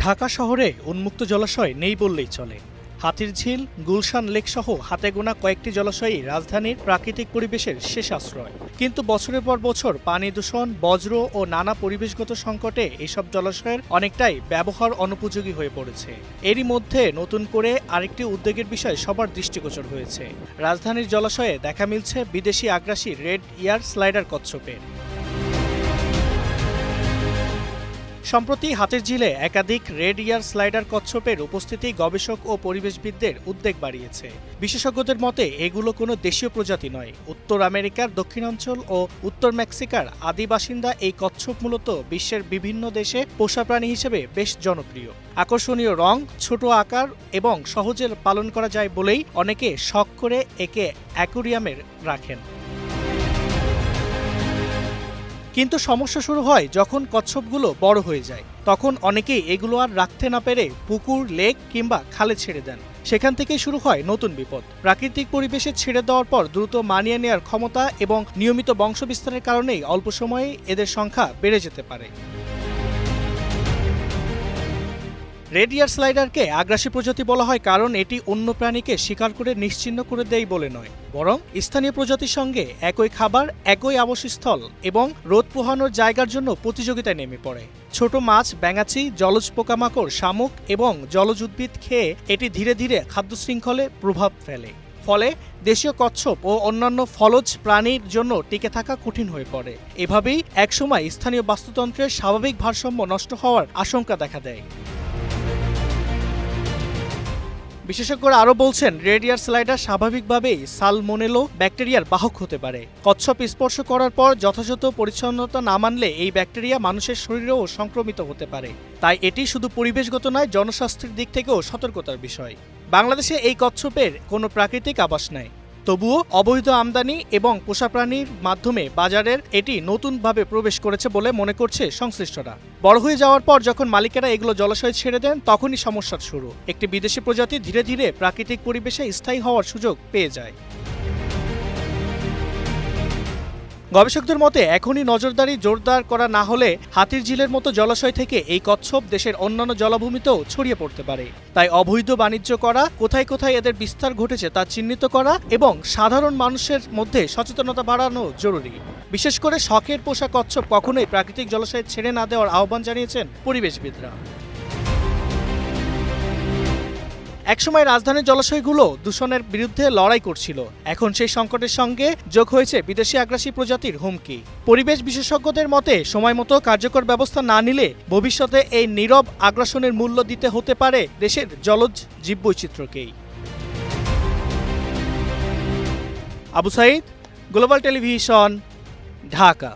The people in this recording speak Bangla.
ঢাকা শহরে উন্মুক্ত জলাশয় নেই বললেই চলে। হাতিরঝিল, গুলশান লেক সহ হাতে গোনা কয়েকটি জলাশয়ই রাজধানীর প্রাকৃতিক পরিবেশের শেষ আশ্রয়। কিন্তু বছরের পর বছর পানি দূষণ, বজ্র ও নানা পরিবেশগত সংকটে এসব জলাশয়ের অনেকটাই ব্যবহার অনুপযোগী হয়ে পড়েছে। এরই মধ্যে নতুন করে আরেকটি উদ্বেগের বিষয় সবার দৃষ্টিগোচর হয়েছে। রাজধানীর জলাশয়ে দেখা মিলছে বিদেশি আগ্রাসী রেড ইয়ার স্লাইডার কচ্ছপের। সম্প্রতি হাতিরঝিলে একাধিক রেড ইয়ার স্লাইডার কচ্ছপের উপস্থিতি গবেষক ও পরিবেশবিদদের উদ্বেগ বাড়িয়েছে। বিশেষজ্ঞদের মতে এগুলো কোনো দেশীয় প্রজাতি নয়। উত্তর আমেরিকার দক্ষিণাঞ্চল ও উত্তর মেক্সিকার আদি বাসিন্দা এই কচ্ছপ মূলত বিশ্বের বিভিন্ন দেশে পোষা প্রাণী হিসেবে বেশ জনপ্রিয়। আকর্ষণীয় রং, ছোট আকার এবং সহজে পালন করা যায় বলেই অনেকে শখ করে একে অ্যাকোয়ারিয়ামে রাখেন। কিন্তু সমস্যা শুরু হয় যখন কচ্ছপগুলো বড় হয়ে যায়। তখন অনেকেই এগুলো আর রাখতে না পেরে পুকুর, লেক কিংবা খালে ছেড়ে দেন। সেখান থেকেই শুরু হয় নতুন বিপদ। প্রাকৃতিক পরিবেশে ছেড়ে দেওয়ার পর দ্রুত মানিয়ে নেওয়ার ক্ষমতা এবং নিয়মিত বংশবিস্তারের কারণেই অল্প সময়ে এদের সংখ্যা বেড়ে যেতে পারে। রেড ইয়ার স্লাইডারকে আগ্রাসী প্রজাতি বলা হয় কারণ এটি অন্য প্রাণীকে শিকার করে নিশ্চিহ্ন করে দেয় বলে নয়, বরং স্থানীয় প্রজাতির সঙ্গে একই খাবার, একই আবাসস্থল এবং রোদ পোহানোর জায়গার জন্য প্রতিযোগিতায় নেমে পড়ে। ছোট মাছ, ব্যাঙাচি, জলজ পোকামাকড়, শামুক এবং জলজ উদ্ভিদ খেয়ে এটি ধীরে ধীরে খাদ্য শৃঙ্খলে প্রভাব ফেলে। ফলে দেশীয় কচ্ছপ ও অন্যান্য ফলজ প্রাণীর জন্য টিকে থাকা কঠিন হয়ে পড়ে। এভাবেই একসময় স্থানীয় বাস্তুতন্ত্রের স্বাভাবিক ভারসাম্য নষ্ট হওয়ার আশঙ্কা দেখা দেয়। বিশেষজ্ঞরা আরও বলছেন, রেড ইয়ার স্লাইডার স্বাভাবিকভাবেই সালমোনেলো ব্যাকটেরিয়ার বাহক হতে পারে। কচ্ছপ স্পর্শ করার পর যথাযথ পরিচ্ছন্নতা না মানলে এই ব্যাকটেরিয়া মানুষের শরীরেও সংক্রমিত হতে পারে। তাই এটি শুধু পরিবেশগত নয়, জনস্বাস্থ্যের দিক থেকেও সতর্কতার বিষয়। বাংলাদেশে এই কচ্ছপের কোনো প্রাকৃতিক আবাস নেই। তবুও অবৈধ আমদানি এবং পোষা প্রাণীর মাধ্যমে বাজারের এটি নতুনভাবে প্রবেশ করেছে বলে মনে করছে সংশ্লিষ্টরা। বড় হয়ে যাওয়ার পর যখন মালিকেরা এগুলো জলাশয়ে ছেড়ে দেন, তখনই সমস্যার শুরু। একটি বিদেশি প্রজাতি ধীরে ধীরে প্রাকৃতিক পরিবেশে স্থায়ী হওয়ার সুযোগ পেয়ে যায়। গবেষকদের মতে এখনই নজরদারি জোরদার করা না হলে হাতিরঝিলের মতো জলাশয় থেকে এই কচ্ছপ দেশের অন্যান্য জলাভূমিতেও ছড়িয়ে পড়তে পারে। তাই অবৈধ বাণিজ্য করা, কোথায় কোথায় এদের বিস্তার ঘটেছে তা চিহ্নিত করা এবং সাধারণ মানুষের মধ্যে সচেতনতা বাড়ানো জরুরি। বিশেষ করে শখের পোষা কচ্ছপ কখনোই প্রাকৃতিক জলাশয়ে ছেড়ে না দেওয়ার আহ্বান জানিয়েছেন পরিবেশবিদরা। একসময় রাজধানীর জলাশয়গুলো দূষণের বিরুদ্ধে লড়াই করছিল। এখন সেই সংকটের সঙ্গে যোগ হয়েছে বিদেশি আগ্রাসী প্রজাতির হুমকি। পরিবেশ বিশেষজ্ঞদের মতে সময়মতো কার্যকর ব্যবস্থা না নিলে ভবিষ্যতে এই নীরব আগ্রাসনের মূল্য দিতে হতে পারে দেশের জলজ জীববৈচিত্র্যকেই। Abu Sayeed, global television, Dhaka.